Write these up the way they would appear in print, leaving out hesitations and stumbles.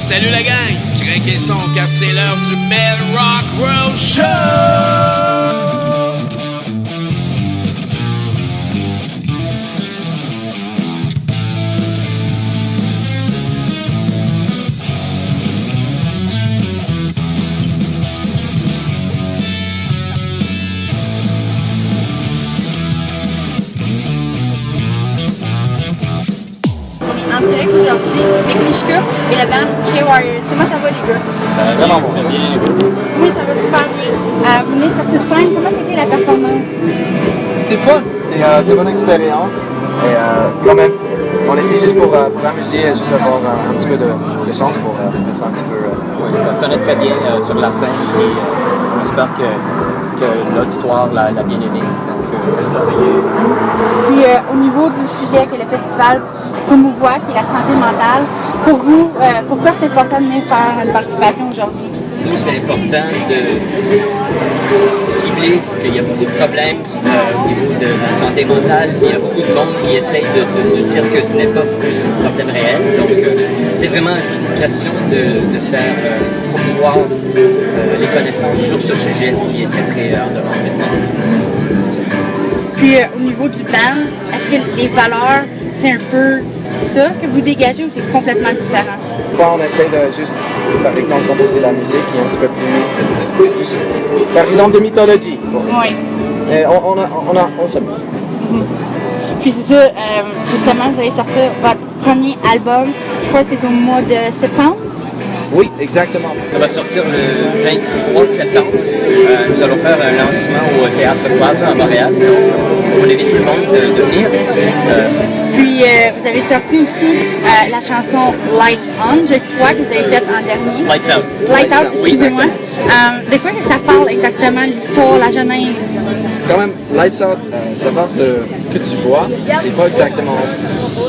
Salut la gang, craquez son car c'est l'heure du Bell Rock Road Show! En direct aujourd'hui avec Mishka et la bande Chair Warriors. Comment ça va les gars? Ça va vraiment bien. Oui, ça va super bien. Vous venez de sortir de scène, comment c'était la performance? C'était fun, c'était une bonne expérience. Et quand même, on essaie juste pour amuser et juste avoir un petit peu de chance pour être un petit peu... Oui, ça sonnait très bien sur la scène et on espère que l'auditoire l'a bien aimé. Donc c'est ça. Puis au niveau du sujet que le festival promouvoit, qui est la santé mentale, pour vous, pourquoi c'est important de venir faire une participation aujourd'hui? Nous, c'est important de cibler qu'il y a beaucoup de problèmes au niveau de la santé mentale. Il y a beaucoup de monde qui essaye de dire que ce n'est pas un problème réel. Donc, c'est vraiment juste une question de faire promouvoir les connaissances sur ce sujet qui est très, très en demande maintenant. Puis au niveau du band, est-ce que les valeurs, c'est un peu ça que vous dégagez ou c'est complètement différent? Quand on essaie de juste, par exemple, composer la musique qui est un petit peu plus par exemple, de mythologie. Oui. Et on s'amuse. Puis c'est ça, justement, vous allez sortir votre premier album, je crois que c'est au mois de septembre. Oui, exactement. Ça va sortir le 23 septembre. Nous allons faire un lancement au Théâtre Plaza à Montréal. Donc, on invite tout le monde de venir. Puis, vous avez sorti aussi la chanson Lights On, je crois que vous avez faite en dernier. Lights Out. Lights Out, excusez-moi. Oui, de quoi que ça parle exactement, l'histoire, la genèse? Quand même, Lights Out, ça part de que tu vois, c'est pas exactement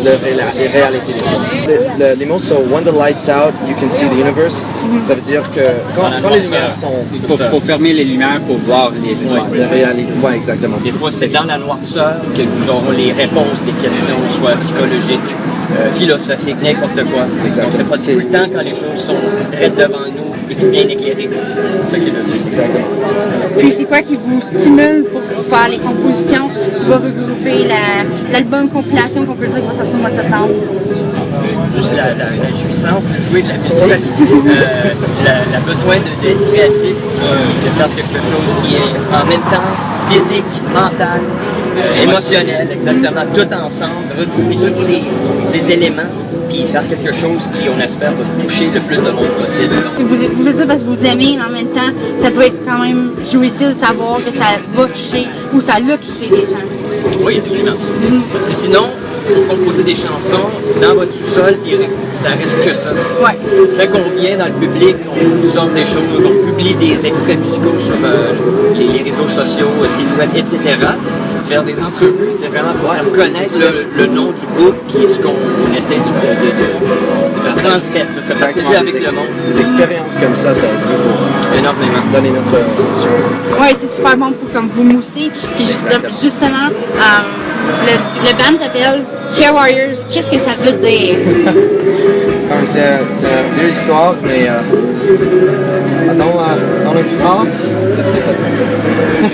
les réalités des films. Les mots sont When the lights out, you can see the universe. Ça veut dire que quand les lumières sont... Il faut fermer les lumières pour voir les étoiles. La réalité, ouais, exactement. des fois, c'est dans la noirceur que nous aurons les réponses des questions, soit psychologiques, philosophiques, n'importe quoi. Donc, c'est pas tout le temps quand les choses sont très devant nous et bien éclairées. C'est ça qui veut dire. Exactement. Puis, c'est quoi qui vous stimule pour faire les compositions qui va regrouper l'album compilation qu'on peut dire qui va sortir au mois de septembre? Juste la jouissance de jouer de la musique, le besoin d'être créatif, de faire quelque chose qui est en même temps physique, mental, émotionnel, exactement, tout ensemble, regrouper tous ces éléments, puis faire quelque chose qui, on espère, va toucher le plus de monde possible. Vous faites ça parce que vous aimez, mais en même temps, ça doit être quand même jouissif de savoir que ça va toucher ou ça l'a touché les gens. Oui, absolument. Parce que sinon, il faut composer des chansons dans votre sous-sol et ça reste que ça. Ouais. Fait qu'on vient dans le public, on sort des choses, on publie des extraits musicaux sur les réseaux sociaux, sites web, etc. Faire des entrevues, c'est vraiment pour faire connaître le nom du groupe et ce qu'on essaie de transmettre, se partager avec le monde. Des expériences comme ça aide beaucoup. Énormément. Donner notre émotion. Oui, c'est super bon pour comme vous mousser. Puis justement, le band s'appelle Chair Warriors. Qu'est-ce que ça veut dire? C'est une vieille histoire, mais dans l'enfance, qu'est-ce que ça veut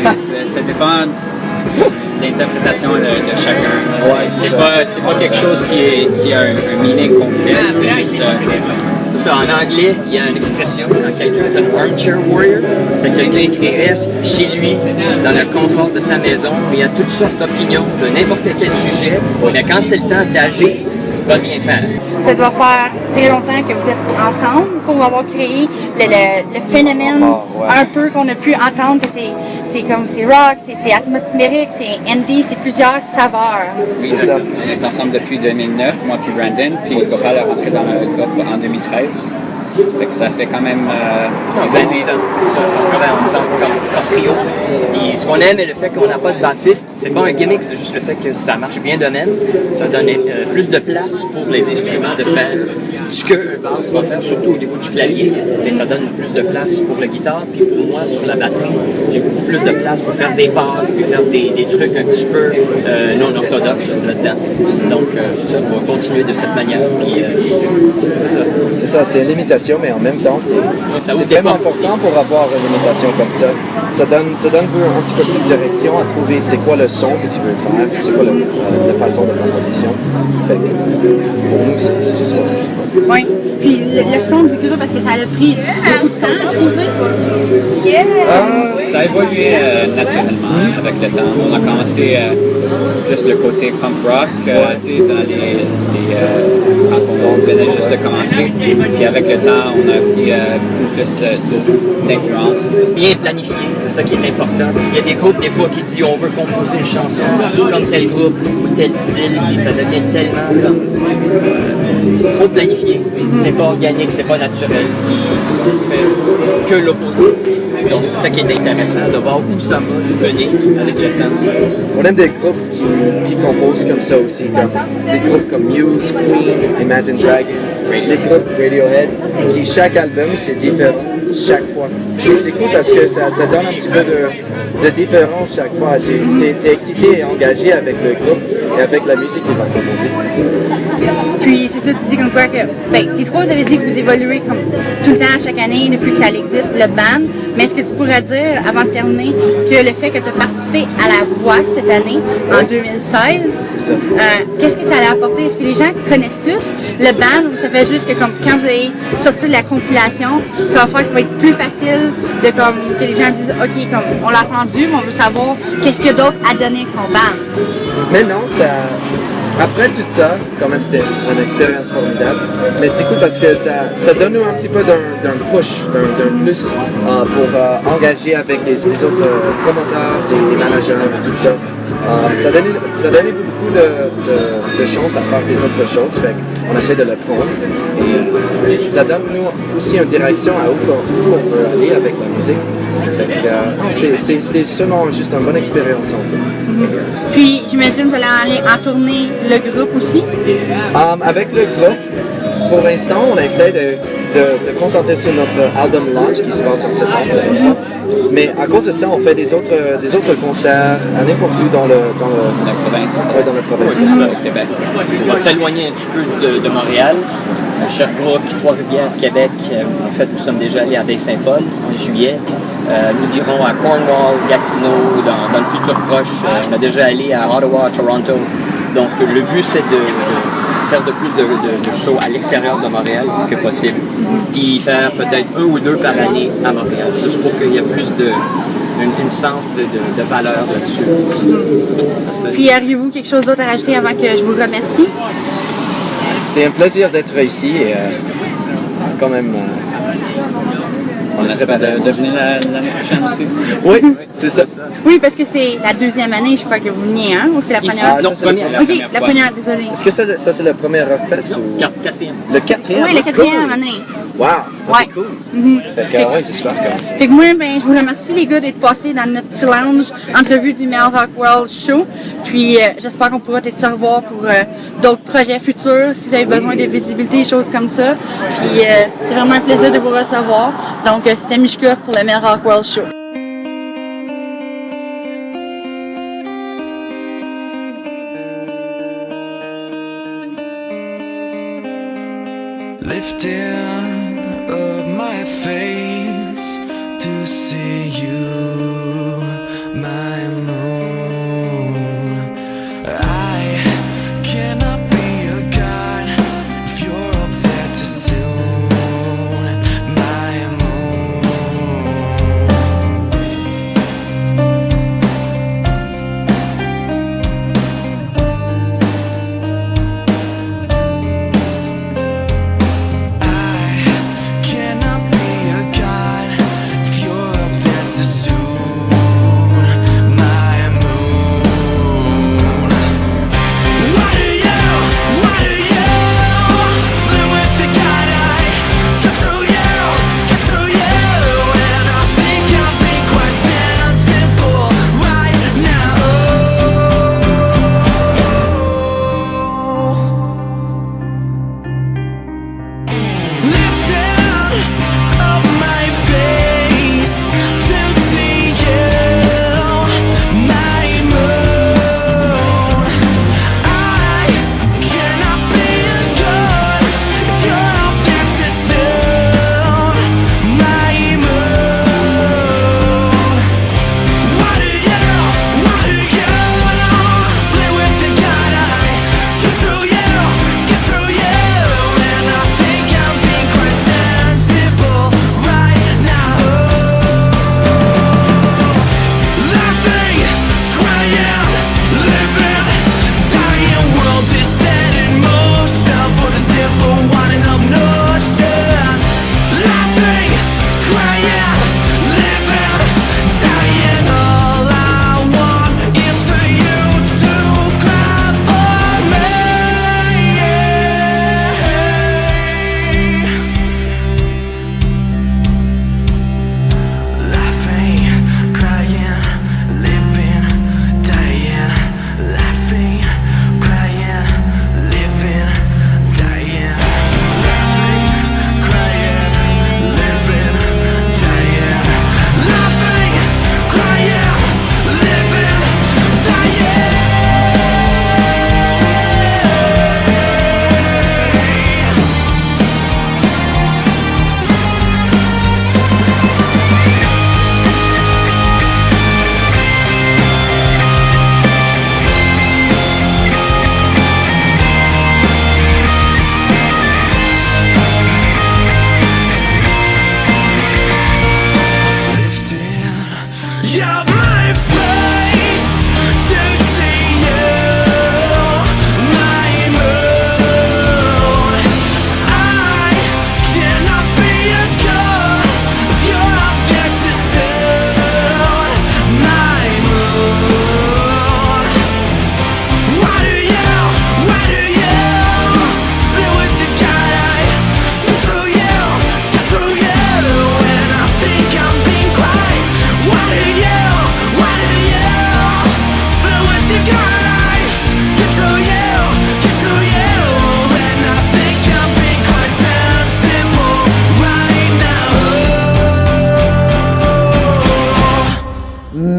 dire? Ça dépend de l'interprétation de chacun. Ouais, c'est pas quelque chose qui a un meaning concret, c'est juste... C'est ça, en anglais, il y a une expression quand quelqu'un est un armchair warrior, c'est quelqu'un qui reste chez lui, dans le confort de sa maison, mais il a toutes sortes d'opinions de n'importe quel sujet, mais quand c'est le temps d'agir, il va rien faire. Ça doit faire très longtemps que vous êtes ensemble pour avoir créé le phénomène un peu qu'on a pu entendre que c'est rock, c'est atmosphérique, c'est indie, c'est plusieurs saveurs. Oui, c'est ça. On est ensemble depuis 2009, moi puis Brandon, puis Gopal est rentré dans le groupe en 2013. Fait que ça fait quand même des années. On travaille ensemble comme trio. Et ce qu'on aime est le fait qu'on n'a pas de bassiste. C'est pas un gimmick, c'est juste le fait que ça marche bien de même. Ça donne plus de place pour les instruments de faire ce qu'un basse va faire, surtout au niveau du clavier. Mais ça donne plus de place pour la guitare. Puis pour moi, sur la batterie, j'ai beaucoup plus de place pour faire des passes, puis faire des trucs un petit peu non orthodoxes là-dedans. Donc, c'est ça, on va continuer de cette manière. Puis, c'est ça. C'est ça, c'est une limitation, mais en même temps, c'est vraiment important pour avoir une limitation comme ça. Ça donne un petit peu plus de direction à trouver c'est quoi le son que tu veux faire, c'est quoi la façon de composition. Fait que, pour nous, c'est juste ça. Oui. Puis le son du groupe, parce que ça a pris beaucoup de temps à trouver. Ça a évolué naturellement avec le temps. On a commencé plus le côté punk rock, tu sais, dans quand on venait juste de commencer. Puis avec le temps, on a pris beaucoup plus d'influence. Bien planifié, c'est ça qui est important. Parce qu'il y a des groupes, des fois, qui disent on veut composer une chanson comme tel groupe ou tel style, puis ça devient tellement trop planifié. C'est pas organique, c'est pas naturel. Il fait que l'opposé. Donc c'est ça qui est intéressant, de voir où ça va venir avec le temps. On aime des groupes qui composent comme ça aussi, comme des groupes comme Muse, Queen, Imagine Dragons, des groupes Radiohead, qui chaque album c'est différent chaque fois. Et c'est cool parce que ça donne un petit peu de différence chaque fois. T'es excité et engagé avec le groupe et avec la musique qu'il va composer. Puis c'est ça, tu dis comme quoi que, les trois, vous avez dit que vous évoluez comme tout le temps, chaque année, depuis que ça existe, le band. Mais est-ce que tu pourrais dire, avant de terminer, que le fait que tu as participé à la voix cette année, en 2016, qu'est-ce que ça a apporté? Est-ce que les gens connaissent plus le band ou ça fait juste que comme quand vous allez sortir de la compilation, ça va faire que ça va être plus facile de que les gens disent OK, comme on l'a entendu, mais on veut savoir qu'est-ce que d'autre a donné avec son band? Mais non, après tout ça, quand même c'était une expérience formidable, mais c'est cool parce que ça donne nous un petit peu d'un push, d'un plus pour engager avec les autres promoteurs, les managers, tout ça. Ça donnait beaucoup de chance à faire des autres choses, fait on essaie de le prendre et ça donne nous aussi une direction à où on veut aller avec la musique. C'était seulement juste une bonne expérience en tout. Puis j'imagine que vous allez aller en tournée le groupe aussi? Avec le groupe, pour l'instant, on essaie de concentrer sur notre album launch qui se passe en septembre. Mais à cause de ça, on fait des autres concerts à n'importe où dans la province. Ouais, dans la province. Oui, c'est ça, au Québec. On va s'éloigner un petit peu de Montréal. Sherbrooke, Trois-Rivières, Québec. En fait, nous sommes déjà allés à Baie-Saint-Paul en juillet. Nous irons à Cornwall, Gatineau, dans le futur proche. On est déjà allé à Ottawa, Toronto. Donc, le but, c'est de faire de plus de shows à l'extérieur de Montréal que possible. Puis faire peut-être 1 ou 2 par année à Montréal, juste pour qu'il y ait plus une sens de valeur là-dessus. Puis, auriez-vous quelque chose d'autre à rajouter avant que je vous remercie? C'était un plaisir d'être ici et quand même... On espère de venir l'année prochaine aussi. Oui, c'est ça. Oui, parce que c'est la deuxième année, je crois, que vous veniez, hein? Ou c'est la première? Non, c'est la première, désolé. Est-ce que ça c'est le premier Rockfest ou... Quatrième. Le quatrième? Oui, la quatrième année. Wow, ouais. C'est cool. Fait que, ouais, j'espère que... Fait que moi, je vous remercie les gars d'être passés dans notre petit lounge entrevue du Mel Rock World Show. Puis j'espère qu'on pourra peut-être se revoir pour d'autres projets futurs, si vous avez besoin de visibilité, des choses comme ça. Puis c'est vraiment un plaisir de vous recevoir. Donc c'était Mishka pour le Mel Rock World Show. Lifting up my face to see you, my moon. I cannot be a god if you're up there too soon, my moon. Cannot be a god if you're up there too soon,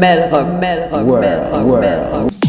Mel Rock World.